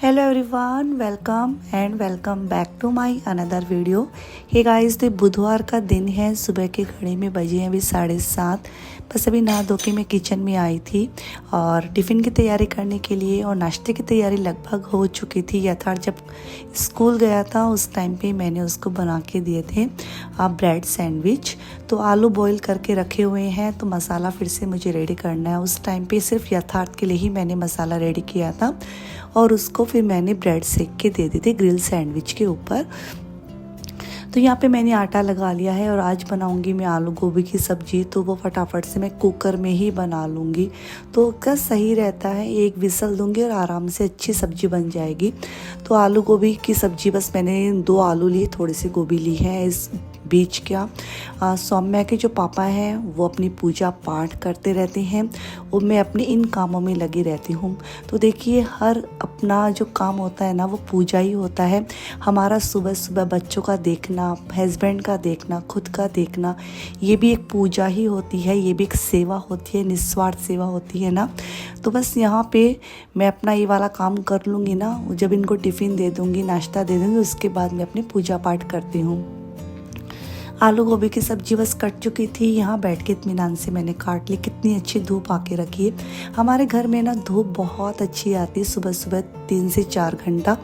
Hello everyone, welcome back to my another video. Hey guys, तो बुधवार का दिन है। सुबह के घड़ी में बजे हैं अभी 7:30। बस अभी नहा धो के मैं किचन में आई थी और टिफ़िन की तैयारी करने के लिए, और नाश्ते की तैयारी लगभग हो चुकी थी। यथार्थ जब स्कूल गया था उस टाइम पे मैंने उसको बना के दिए थे ब्रेड सैंडविच। तो आलू बॉईल करके रखे हुए हैं, तो मसाला फिर से मुझे रेडी करना है। उस टाइम पे सिर्फ यथार्थ के लिए ही मैंने मसाला रेडी किया था और उसको फिर मैंने ब्रेड सेक के दे दी थी ग्रिल सैंडविच के ऊपर। तो यहाँ पे मैंने आटा लगा लिया है और आज बनाऊंगी मैं आलू गोभी की सब्ज़ी। तो वो फटाफट से मैं कुकर में ही बना लूँगी, तो क्या सही रहता है। एक विसल दूंगी और आराम से अच्छी सब्ज़ी बन जाएगी। तो आलू गोभी की सब्ज़ी, बस मैंने 2 आलू लिए, थोड़ी सी गोभी ली है। इस बीच क्या सौम्या के जो पापा हैं वो अपनी पूजा पाठ करते रहते हैं और मैं अपने इन कामों में लगी रहती हूँ। तो देखिए, हर अपना जो काम होता है ना वो पूजा ही होता है हमारा। सुबह सुबह बच्चों का देखना, हस्बैंड का देखना, खुद का देखना, ये भी एक पूजा ही होती है, ये भी एक सेवा होती है, निस्वार्थ सेवा होती है ना। तो बस यहाँ पे मैं अपना ये वाला काम कर लूँगी ना, जब इनको टिफ़िन दे दूँगी, नाश्ता दे दूँगी, उसके बाद मैं अपनी पूजा पाठ करती हूँ। आलू गोभी की सब्जी बस कट चुकी थी, यहाँ बैठ के इत्मीनान से मैंने काट ली। कितनी अच्छी धूप आके रखी है हमारे घर में ना, धूप बहुत अच्छी आती है सुबह सुबह 3 से 4 घंटा,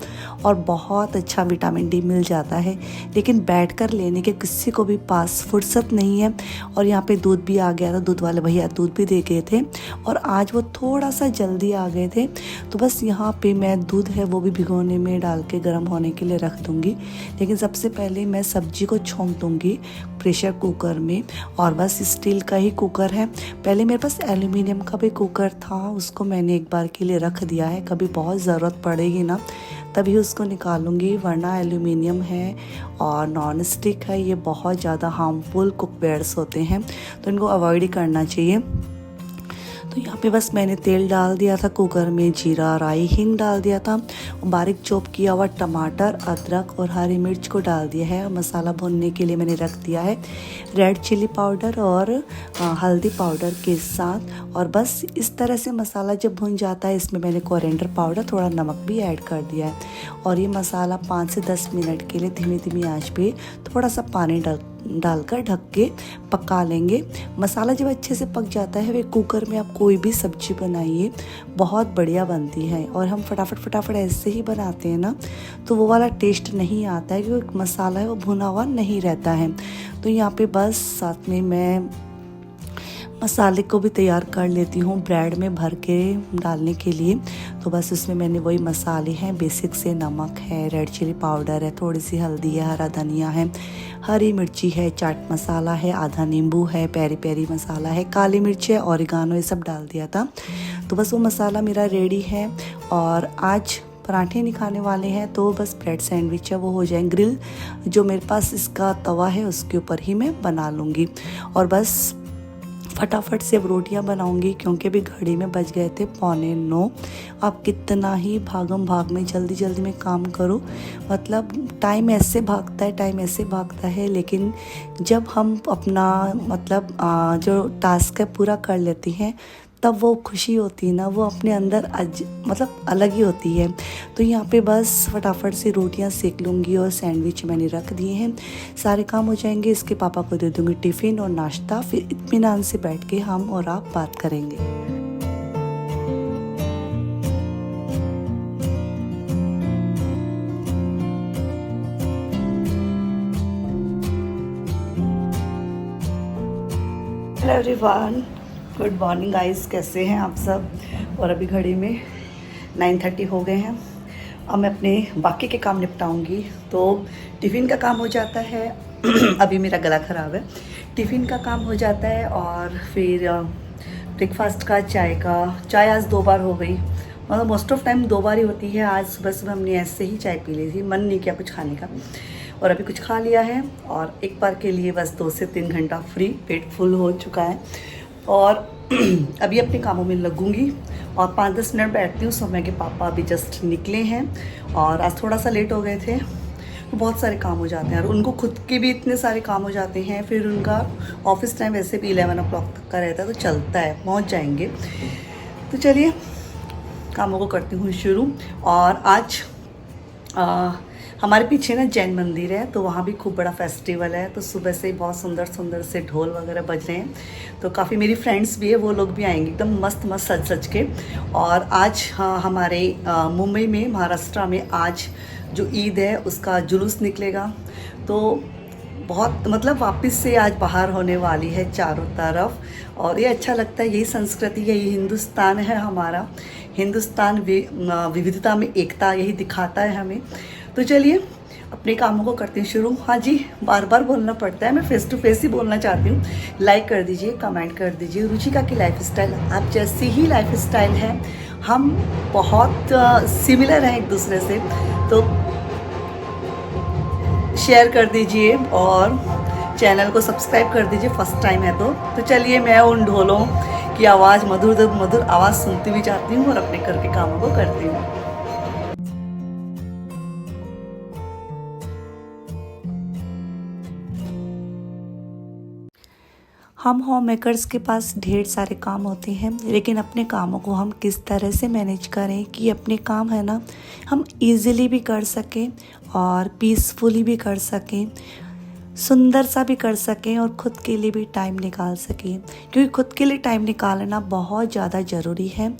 और बहुत अच्छा विटामिन डी मिल जाता है। लेकिन बैठकर लेने के किसी को भी पास फुर्सत नहीं है। और यहाँ पे दूध भी आ गया था, दूध वाले भैया दूध भी दे गए थे और आज वो थोड़ा सा जल्दी आ गए थे। तो बस यहाँ पे मैं दूध है वो भी भिगोने में डाल के गर्म होने के लिए रख दूँगी। लेकिन सबसे पहले मैं सब्जी को छोंक दूँगी प्रेशर कुकर में, और बस स्टील का ही कुकर है। पहले मेरे पास एल्युमिनियम का भी कुकर था, उसको मैंने एक बार के लिए रख दिया है। कभी बहुत ज़रूरत पड़ेगी ना तभी उसको निकालूंगी, वरना एल्युमिनियम है और नॉन स्टिक है, ये बहुत ज़्यादा हार्मफुल कुकवेयर्स होते हैं, तो इनको अवॉइड ही करना चाहिए। तो यहाँ पे बस मैंने तेल डाल दिया था कुकर में, जीरा, राई, हींग डाल दिया था, बारीक चॉप किया हुआ टमाटर, अदरक और हरी मिर्च को डाल दिया है। और मसाला भूनने के लिए मैंने रख दिया है रेड चिली पाउडर और हल्दी पाउडर के साथ। और बस इस तरह से मसाला जब भुन जाता है, इसमें मैंने कोरिएंडर पाउडर, थोड़ा नमक भी ऐड कर दिया है। और ये मसाला 5 से 10 मिनट के लिए धीमी धीमी आंच पे थोड़ा सा पानी डालकर ढक के पका लेंगे। मसाला जब अच्छे से पक जाता है, वे कुकर में आप कोई भी सब्जी बनाइए बहुत बढ़िया बनती है। और हम फटाफट ऐसे ही बनाते हैं ना, तो वो वाला टेस्ट नहीं आता है, क्योंकि मसाला है वो भुना हुआ नहीं रहता है। तो यहाँ पे बस साथ में मैं मसाले को भी तैयार कर लेती हूँ ब्रेड में भर के डालने के लिए। तो बस उसमें मैंने वही मसाले हैं बेसिक से, नमक है, रेड चिली पाउडर है, थोड़ी सी हल्दी है, हरा धनिया है, हरी मिर्ची है, चाट मसाला है, आधा नींबू है, पेरी पेरी मसाला है, काली मिर्च है, ऑरिगानो, ये सब डाल दिया था। तो बस वो मसाला मेरा रेडी है। और आज पराठे नहीं खाने वाले हैं, तो बस ब्रेड सैंडविच है वो हो जाए। ग्रिल जो मेरे पास इसका तवा है उसके ऊपर ही मैं बना लूँगी। और बस फटाफट से अब रोटियां बनाऊंगी, क्योंकि अभी घड़ी में बज गए थे 8:45। आप कितना ही भागम भाग में जल्दी जल्दी में काम करो, मतलब टाइम ऐसे भागता है। लेकिन जब हम अपना जो टास्क है पूरा कर लेते हैं, तब वो खुशी होती है ना, वो अपने अंदर अलग ही होती है। तो यहाँ पे बस फटाफट से रोटियां सेक लूँगी और सैंडविच मैंने रख दिए हैं। सारे काम हो जाएंगे, इसके पापा को दे दूँगी टिफ़िन और नाश्ता, फिर इत्मीनान से बैठ के हम और आप बात करेंगे। Hello everyone, good morning guys, कैसे हैं आप सब। और अभी घड़ी में 9:30 हो गए हैं। अब मैं अपने बाकी के काम निपटाऊंगी। तो टिफ़िन का काम हो जाता है अभी मेरा गला ख़राब है। टिफ़िन का काम हो जाता है और फिर ब्रेकफास्ट का, चाय आज 2 बार हो गई, मतलब मोस्ट ऑफ टाइम 2 बार ही होती है। आज सुबह सुबह हमने ऐसे ही चाय पी ली थी, मन नहीं किया कुछ खाने का, और अभी कुछ खा लिया है। और एक बार के लिए बस 2 से 3 घंटा फ्री, पेट फुल हो चुका है। और अभी अपने कामों में लगूंगी और 5-10 मिनट बैठती हूँ। सौम्या के पापा अभी जस्ट निकले हैं और आज थोड़ा सा लेट हो गए थे, तो बहुत सारे काम हो जाते हैं और उनको खुद के भी इतने सारे काम हो जाते हैं। फिर उनका ऑफिस टाइम वैसे भी 11 o'clock तक का रहता है, तो चलता है, पहुँच जाएंगे। तो चलिए कामों को करती हूँ शुरू। और आज हमारे पीछे ना जैन मंदिर है, तो वहाँ भी खूब बड़ा फेस्टिवल है। तो सुबह से ही बहुत सुंदर सुंदर से ढोल वगैरह बज रहे हैं। तो काफ़ी मेरी फ्रेंड्स भी है, वो लोग भी आएंगे एकदम मस्त मस्त सज सज के। और आज हमारे मुंबई में, महाराष्ट्र में आज जो ईद है उसका जुलूस निकलेगा। तो बहुत मतलब वापस से आज बाहर होने वाली है चारों तरफ, और ये अच्छा लगता है। यही संस्कृति है, यही हिंदुस्तान है हमारा। हिंदुस्तान विविधता में एकता यही दिखाता है हमें। तो चलिए अपने कामों को करते हैं शुरू। हाँ जी, बार बार बोलना पड़ता है, मैं फेस टू फेस ही बोलना चाहती हूँ। लाइक कर दीजिए, कमेंट कर दीजिए। रुचिका की लाइफस्टाइल आप जैसी ही लाइफस्टाइल है, हम बहुत सिमिलर हैं एक दूसरे से। तो शेयर कर दीजिए और चैनल को सब्सक्राइब कर दीजिए, फर्स्ट टाइम है तो चलिए मैं उन ढोलों की आवाज़, मधुर मधुर आवाज़ सुनती भी जाती हूँ और अपने घर के कामों को करती हूँ। हम होम मेकर्स के पास ढेर सारे काम होते हैं, लेकिन अपने कामों को हम किस तरह से मैनेज करें कि अपने काम है ना हम इजीली भी कर सकें और पीसफुली भी कर सकें, सुंदर सा भी कर सकें और ख़ुद के लिए भी टाइम निकाल सकें। क्योंकि खुद के लिए टाइम निकालना बहुत ज़्यादा ज़रूरी है।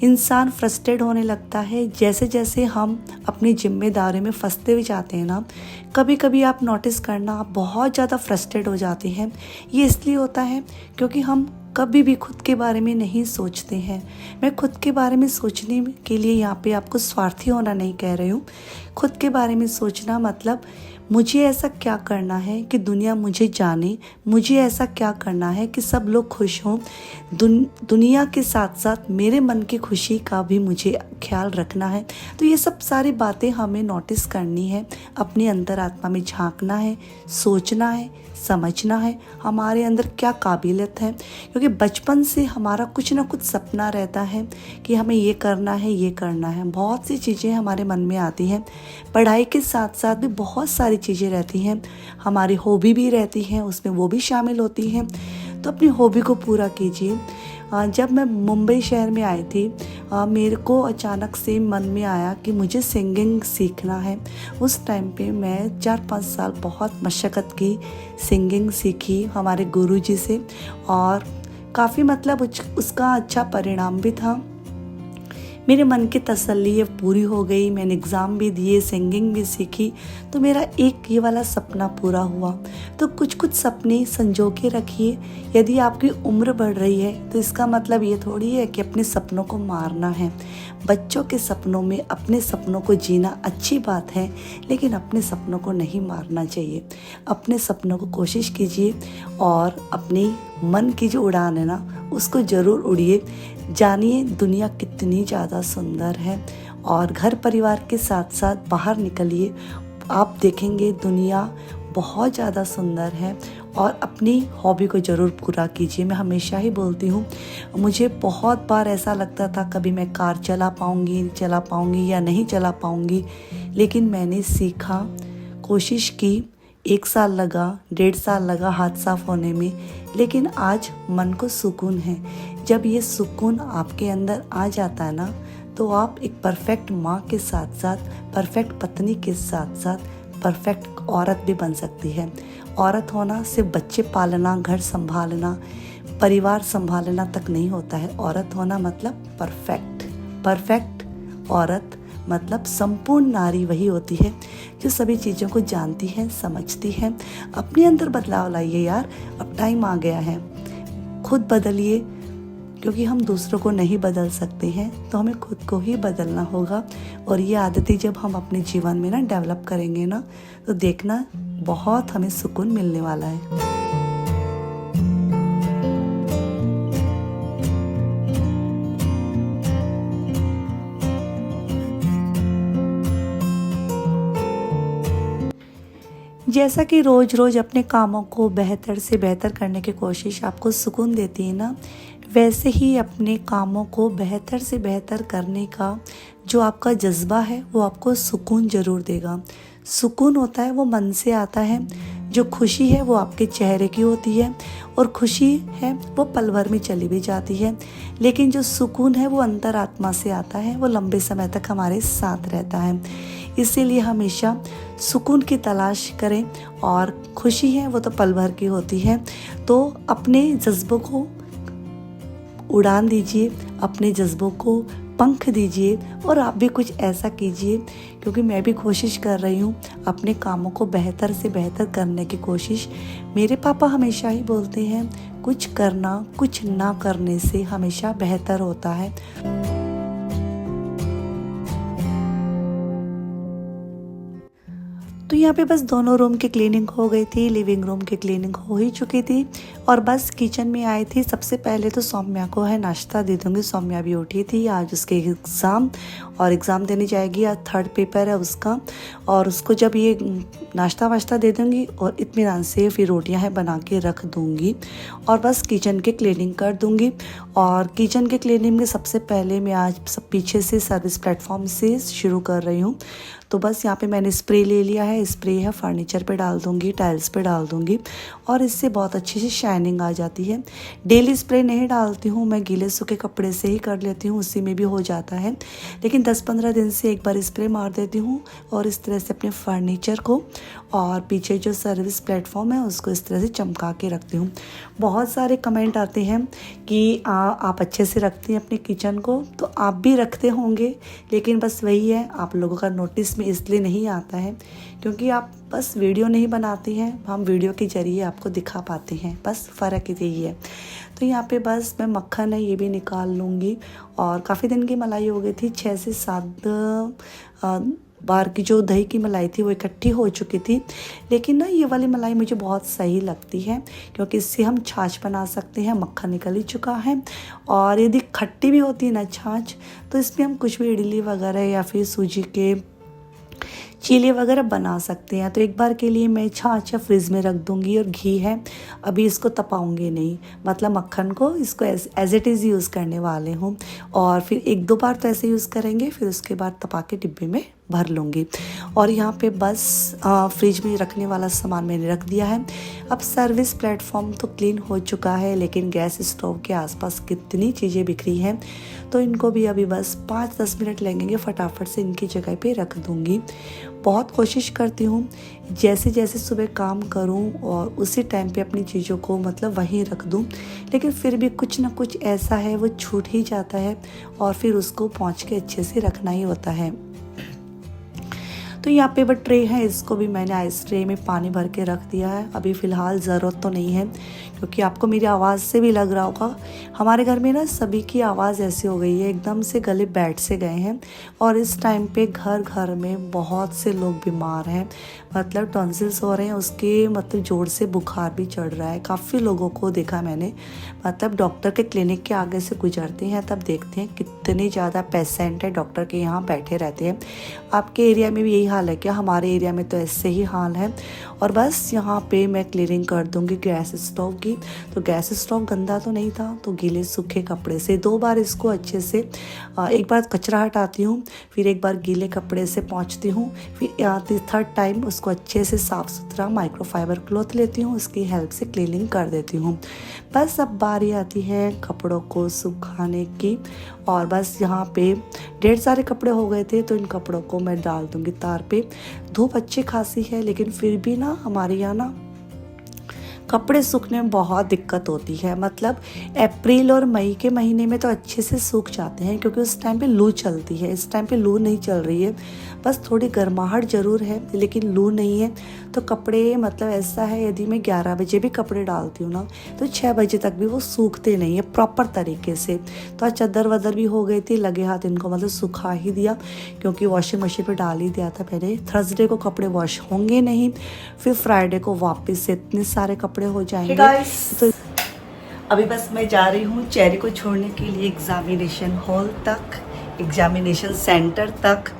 इंसान फ्रस्ट्रेट होने लगता है जैसे जैसे हम अपनी जिम्मेदारी में फंसते हुए जाते हैं ना। कभी कभी आप नोटिस करना, आप बहुत ज़्यादा फ्रस्ट्रेट हो जाते हैं। ये इसलिए होता है क्योंकि हम कभी भी खुद के बारे में नहीं सोचते हैं। मैं खुद के बारे में सोचने के लिए यहाँ पे आपको स्वार्थी होना नहीं कह रही हूँ। खुद के बारे में सोचना मतलब मुझे ऐसा क्या करना है कि दुनिया मुझे जाने, मुझे ऐसा क्या करना है कि सब लोग खुश हों। दुनिया के साथ साथ मेरे मन की खुशी का भी मुझे ख्याल रखना है। तो ये सब सारी बातें हमें नोटिस करनी है, अपनी अंतरात्मा में झांकना है, सोचना है, समझना है हमारे अंदर क्या काबिलियत है। क्योंकि बचपन से हमारा कुछ ना कुछ सपना रहता है कि हमें ये करना है, ये करना है। बहुत सी चीज़ें हमारे मन में आती हैं। पढ़ाई के साथ साथ भी बहुत सारी चीज़ें रहती हैं, हमारी हॉबी भी रहती हैं, उसमें वो भी शामिल होती हैं। तो अपनी हॉबी को पूरा कीजिए। जब मैं मुंबई शहर में आई थी, मेरे को अचानक से मन में आया कि मुझे सिंगिंग सीखना है। उस टाइम पे मैं 4-5 साल बहुत मशक्क़त की, सिंगिंग सीखी हमारे गुरुजी से, और काफ़ी मतलब उसका अच्छा परिणाम भी था। मेरे मन की तसल्ली अब पूरी हो गई। मैंने एग्ज़ाम भी दिए, सिंगिंग भी सीखी, तो मेरा एक ये वाला सपना पूरा हुआ। तो कुछ कुछ सपने संजो के रखिए। यदि आपकी उम्र बढ़ रही है तो इसका मतलब ये थोड़ी है कि अपने सपनों को मारना है। बच्चों के सपनों में अपने सपनों को जीना अच्छी बात है, लेकिन अपने सपनों को नहीं मारना चाहिए। अपने सपनों को कोशिश कीजिए और अपनी मन की जो उड़ान है ना उसको ज़रूर उड़िए। जानिए दुनिया कितनी ज़्यादा सुंदर है, और घर परिवार के साथ साथ बाहर निकलिए, आप देखेंगे दुनिया बहुत ज़्यादा सुंदर है। और अपनी हॉबी को ज़रूर पूरा कीजिए। मैं हमेशा ही बोलती हूँ, मुझे बहुत बार ऐसा लगता था कभी मैं कार चला पाऊँगी या नहीं चला पाऊँगी, लेकिन मैंने सीखा, कोशिश की। 1 साल लगा, 1.5 साल लगा हाथ साफ होने में, लेकिन आज मन को सुकून है। जब ये सुकून आपके अंदर आ जाता है ना, तो आप एक परफेक्ट माँ के साथ साथ, परफेक्ट पत्नी के साथ साथ परफेक्ट औरत भी बन सकती है। औरत होना सिर्फ बच्चे पालना, घर संभालना, परिवार संभालना तक नहीं होता है। औरत होना मतलब परफेक्ट औरत मतलब संपूर्ण नारी वही होती है जो सभी चीज़ों को जानती है, समझती है। अपने अंदर बदलाव लाइए यार, अब टाइम आ गया है। खुद बदलिए, क्योंकि हम दूसरों को नहीं बदल सकते हैं, तो हमें खुद को ही बदलना होगा। और ये आदतें जब हम अपने जीवन में ना डेवलप करेंगे ना, तो देखना बहुत हमें सुकून मिलने वाला है। जैसा कि रोज़ रोज़ अपने कामों को बेहतर से बेहतर करने की कोशिश आपको सुकून देती है ना, वैसे ही अपने कामों को बेहतर से बेहतर करने का जो आपका जज्बा है वो आपको सुकून ज़रूर देगा। सुकून होता है वो मन से आता है। जो खुशी है वो आपके चेहरे की होती है और खुशी है वो पल भर में चली भी जाती है, लेकिन जो सुकून है वो अंतरात्मा से आता है, वो लंबे समय तक हमारे साथ रहता है। इसीलिए हमेशा सुकून की तलाश करें और खुशी है वो तो पल भर की होती है। तो अपने जज्बों को उड़ान दीजिए, अपने जज्बों को पंख दीजिए और आप भी कुछ ऐसा कीजिए, क्योंकि मैं भी कोशिश कर रही हूँ अपने कामों को बेहतर से बेहतर करने की कोशिश। मेरे पापा हमेशा ही बोलते हैं कुछ करना कुछ ना करने से हमेशा बेहतर होता है। तो यहाँ पे बस दोनों रूम की क्लीनिंग हो गई थी, लिविंग रूम की क्लीनिंग हो ही चुकी थी और बस किचन में आई थी। सबसे पहले तो सौम्या को है नाश्ता दे दूँगी। सौम्या भी उठी थी, आज उसके एग्ज़ाम देने जाएगी, आज 3rd पेपर है उसका, और उसको जब ये नाश्ता वाश्ता दे दूँगी और इत्मीनान से फिर रोटियां है बना के रख दूँगी और बस किचन की क्लीनिंग कर दूँगी। और किचन के क्लीनिंग में सबसे पहले मैं आज सब पीछे से सर्विस प्लेटफॉर्म से शुरू कर रही हूँ। तो बस यहाँ पे मैंने स्प्रे ले लिया है, स्प्रे है फर्नीचर पे डाल दूँगी, टाइल्स पे डाल दूँगी और इससे बहुत अच्छी सी शाइनिंग आ जाती है। डेली स्प्रे नहीं डालती हूँ मैं, गीले सूखे कपड़े से ही कर लेती हूँ, उसी में भी हो जाता है, लेकिन 10-15 दिन से एक बार स्प्रे मार देती हूँ और इस तरह से अपने फर्नीचर को और पीछे जो सर्विस प्लेटफॉर्म है उसको इस तरह से चमका के रखती हूँ। बहुत सारे कमेंट आते हैं कि आप अच्छे से रखती हैं अपने किचन को, तो आप भी रखते होंगे, लेकिन बस वही है, आप लोगों का नोटिस में इसलिए नहीं आता है क्योंकि आप बस वीडियो नहीं बनाती हैं, हम वीडियो के ज़रिए आपको दिखा पाते हैं, बस फ़र्क यही है। तो यहाँ पे बस मैं मक्खन है ये भी निकाल लूँगी और काफ़ी दिन की मलाई हो गई थी, 6 से 7 बार की जो दही की मलाई थी वो इकट्ठी हो चुकी थी। लेकिन ना ये वाली मलाई मुझे बहुत सही लगती है क्योंकि इससे हम छाछ बना सकते हैं, मक्खन निकल ही चुका है, और यदि खट्टी भी होती है ना छाछ, तो इसमें हम कुछ भी इडली वगैरह या फिर सूजी के चीले वगैरह बना सकते हैं। तो एक बार के लिए मैं छाछ फ्रिज में रख दूंगी और घी है अभी इसको तपाऊंगी नहीं, मतलब मक्खन को इसको एज इट इज़ यूज़ करने वाले हूँ और फिर 1-2 बार तो ऐसे यूज़ करेंगे, फिर उसके बाद तपा के डिब्बे में भर लूँगी। और यहाँ पे बस फ्रिज में रखने वाला सामान मैंने रख दिया है। अब सर्विस प्लेटफॉर्म तो क्लीन हो चुका है, लेकिन गैस स्टोव के आसपास कितनी चीज़ें बिखरी हैं, तो इनको भी अभी बस 5-10 मिनट लगेंगे, फटाफट से इनकी जगह पे रख दूँगी। बहुत कोशिश करती हूँ जैसे जैसे सुबह काम करूँ और उसी टाइम पे अपनी चीज़ों को मतलब वहीं रख दूँ, लेकिन फिर भी कुछ ना कुछ ऐसा है वो छूट ही जाता है और फिर उसको पहुँच के अच्छे से रखना ही होता है। तो यहाँ पे वो ट्रे है, इसको भी मैंने आइस ट्रे में पानी भर के रख दिया है। अभी फ़िलहाल ज़रूरत तो नहीं है क्योंकि आपको मेरी आवाज़ से भी लग रहा होगा, हमारे घर में ना सभी की आवाज़ ऐसी हो गई है, एकदम से गले बैठ से गए हैं और इस टाइम पे घर घर में बहुत से लोग बीमार हैं, मतलब टॉन्सिल्स हो रहे हैं, उसके मतलब जोर से बुखार भी चढ़ रहा है। काफ़ी लोगों को देखा मैंने, मतलब डॉक्टर के क्लिनिक के आगे से गुजरते हैं तब देखते हैं कितने ज़्यादा पेशेंट है डॉक्टर के यहाँ बैठे रहते हैं। आपके एरिया में भी यही हाल है क्या? हमारे एरिया में तो ऐसे ही हाल है। और बस यहाँ पे मैं क्लीनिंग कर दूँगी गैस स्टोव की। तो गैस स्टोव गंदा तो नहीं था, तो गीले सूखे कपड़े से 2 बार इसको अच्छे से एक बार कचरा हटाती हूँ, फिर एक बार गीले कपड़े से पोंछती हूँ, फिर 3rd टाइम उसको अच्छे से साफ़ सुथरा माइक्रोफाइबर क्लॉथ लेती हूँ, उसकी हेल्प से क्लीनिंग कर देती हूँ। बस अब बारी आती है कपड़ों को सुखाने की और बस यहाँ पे ढेर सारे कपड़े हो गए थे, तो इन कपड़ों को मैं डाल दूँगी तार पे। धूप अच्छी खासी है, लेकिन फिर भी ना हमारे यहाँ ना कपड़े सूखने में बहुत दिक्कत होती है। मतलब अप्रैल और मई के महीने में तो अच्छे से सूख जाते हैं क्योंकि उस टाइम पे लू चलती है, इस टाइम पे लू नहीं चल रही है, बस थोड़ी गर्माहट ज़रूर है लेकिन लू नहीं है। तो कपड़े मतलब ऐसा है, यदि मैं 11 बजे भी कपड़े डालती हूँ ना तो 6 बजे तक भी वो सूखते नहीं है प्रॉपर तरीके से। तो आज चादर वदर भी हो गई थी, लगे हाथ इनको मतलब सुखा ही दिया क्योंकि वॉशिंग मशीन पे डाल ही दिया था पहले। थर्सडे को कपड़े वॉश होंगे नहीं, फिर फ्राइडे को वापस से इतने सारे कपड़े हो जाएंगे। तो अभी बस मैं जा रही हूँ चेरी को छोड़ने के लिए एग्जामिनेशन हॉल तक, एग्जामिनेशन सेंटर तक,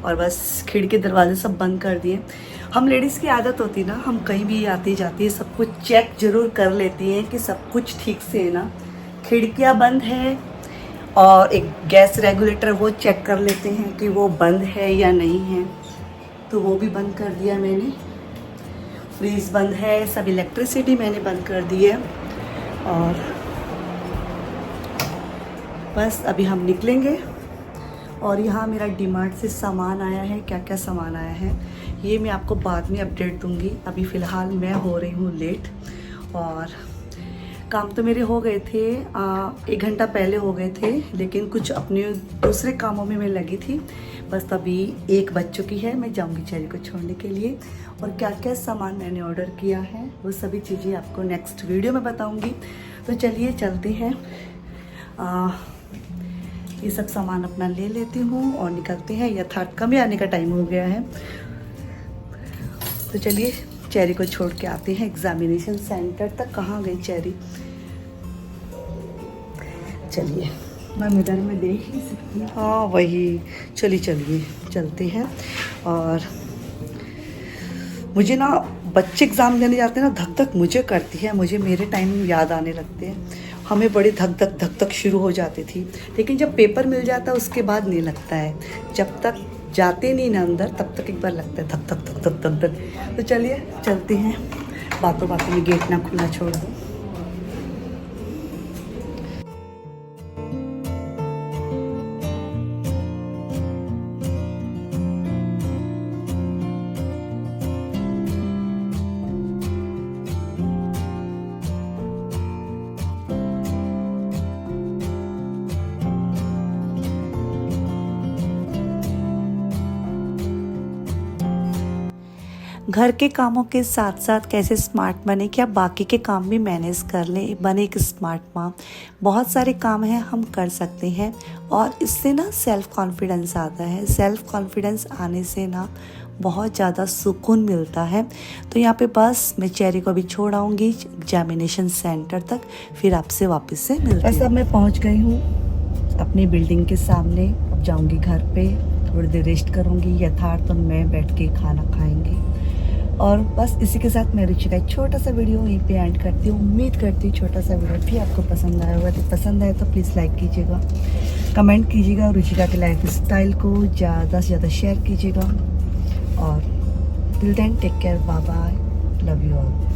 और बस खिड़की दरवाजे सब बंद कर दिए। हम लेडीज़ की आदत होती ना, हम कहीं भी आती जाती है सब कुछ चेक ज़रूर कर लेती हैं कि सब कुछ ठीक से है ना, खिड़कियाँ बंद है और एक गैस रेगुलेटर वो चेक कर लेते हैं कि वो बंद है या नहीं है, तो वो भी बंद कर दिया मैंने। फ्रीज बंद है, सब इलेक्ट्रिसिटी मैंने बंद कर दी है और बस अभी हम निकलेंगे। और यहाँ मेरा डीमार्ट से सामान आया है, क्या क्या सामान आया है ये मैं आपको बाद में अपडेट दूंगी। अभी फ़िलहाल मैं हो रही हूँ लेट और काम तो मेरे हो गए थे, 1 घंटा पहले हो गए थे, लेकिन कुछ अपने दूसरे कामों में मैं लगी थी। बस अभी 1 बज चुकी है, मैं जाऊंगी चेरी को छोड़ने के लिए। और क्या क्या सामान मैंने ऑर्डर किया है वो सभी चीज़ें आपको नेक्स्ट वीडियो में बताऊंगी। तो चलिए चलते हैं, ये सब सामान अपना ले लेती हूँ और निकलते हैं। यथार्थ कम आने का टाइम हो गया है, तो चलिए चेरी को छोड़ के आते हैं एग्जामिनेशन सेंटर तक। कहाँ गई चेरी? चलिए मैं मिरर में देख ही सकती हूँ। हाँ वही, चलिए चलते हैं। और मुझे ना बच्चे एग्ज़ाम देने जाते हैं ना, धक धक मुझे करती है, मुझे मेरे टाइम याद आने लगते हैं। हमें बड़ी धक धक शुरू हो जाती थी, लेकिन जब पेपर मिल जाता है उसके बाद नहीं लगता है। जब तक जाते नहीं ना अंदर तब तक एक बार लगता है धक धक। तो चलिए चलते हैं, बातों बातों में गेट ना खुला छोड़ दो। घर के कामों के साथ साथ कैसे स्मार्ट बने, क्या बाकी के काम भी मैनेज कर लें, बने एक स्मार्ट माँ। बहुत सारे काम हैं हम कर सकते हैं और इससे ना सेल्फ़ कॉन्फिडेंस आता है। सेल्फ़ कॉन्फिडेंस आने से ना बहुत ज़्यादा सुकून मिलता है। तो यहाँ पे बस मैं चेरी को भी छोड़ आऊँगी एग्जामिनेशन सेंटर तक, फिर आपसे वापस से मिलती हूँ। बस अब मैं पहुँच गई हूँ अपनी बिल्डिंग के सामने। अब जाऊँगी घर पे, थोड़ी देर रेस्ट करूँगी। यथार्थ और मैं बैठ के खाना खाएंगे और बस इसी के साथ मैं रुचिका एक छोटा सा वीडियो यहीं पे एंड करती हूँ। उम्मीद करती हूँ छोटा सा वीडियो भी आपको पसंद आया होगा। तो पसंद आए तो प्लीज़ लाइक कीजिएगा, कमेंट कीजिएगा, रुचिका के लाइफ स्टाइल को ज़्यादा से ज़्यादा शेयर कीजिएगा। और till then take care, bye bye, love you all.